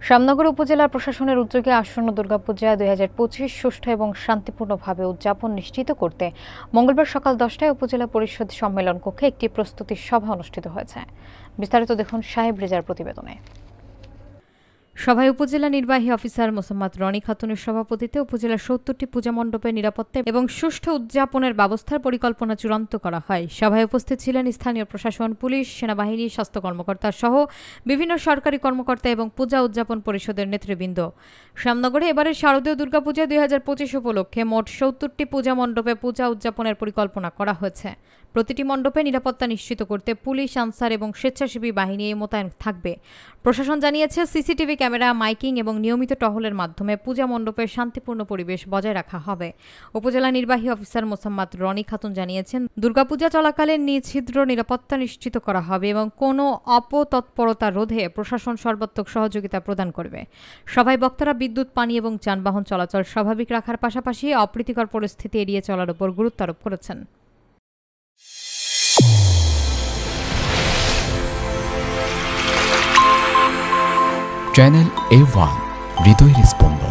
শ্যামনগর উপজেলা প্রশাসনের উদ্যোগে আসন্ন দুর্গাপূজা 2025 সুষ্ঠু এবং শান্তিপূর্ণভাবে উদযাপন নিশ্চিত করতে মঙ্গলবার সকাল 10টায় উপজেলা পরিষদ সম্মেলন কক্ষে একটি প্রস্তুতি সভা অনুষ্ঠিত হয়েছে। বিস্তারিত দেখুন সাহেব রেজার প্রতিবেদনে। সভায় উপজেলা নির্বাহী অফিসার মোসাম্মদ রনি খাতুনের সভাপতিত্বে উপজেলার 70টি পূজা মণ্ডপে নিরাপত্তা এবং সুষ্ঠু উদযাপনের ব্যবস্থার পরিকল্পনা চূড়ান্ত করা হয়। সভায় উপস্থিত ছিলেন স্থানীয় প্রশাসন, পুলিশ, সেনাবাহিনী, স্বাস্থ্য কর্মকর্তা সহ বিভিন্ন সরকারি কর্মকর্তা এবং পূজা উদযাপন পরিষদের নেতৃবৃন্দ। শ্যামনগরে এবারের শারদীয় দুর্গাপূজা 2025 উপলক্ষে মোট 70টি পূজা মণ্ডপে পূজা উদযাপনের পরিকল্পনা করা হয়েছে। প্রতিটি মণ্ডপে নিরাপত্তা নিশ্চিত করতে পুলিশ, আনসার এবং স্বেচ্ছাসেবী বাহিনী মোতায়েন থাকবে। প্রশাসন জানিয়েছে, সিসিটিভি ক্যামেরা, মাইকিং এবং নিয়মিত টহলের মাধ্যমে পূজা মণ্ডপের শান্তিপূর্ণ পরিবেশ বজায় রাখা হবে। উপজেলা নির্বাহী অফিসার মোসাম্মদ রনি খাতুন জানিয়েছেন, দুর্গাপূজা চলাকালীন নিশ্চিদ্র নিরাপত্তা নিশ্চিত করা হবে এবং কোনো অপতৎপরতা রোধে প্রশাসন সর্বাত্মক সহযোগিতা প্রদান করবে। সভায় বক্তারা বিদ্যুৎ, পানি এবং যানবাহন চলাচল স্বাভাবিক রাখার পাশাপাশি অপ্রীতিকর পরিস্থিতি এড়িয়ে চলার উপর গুরুত্ব আরোপ করেছেন। চ্যানেল A1 হৃদয়ের স্পন্দন।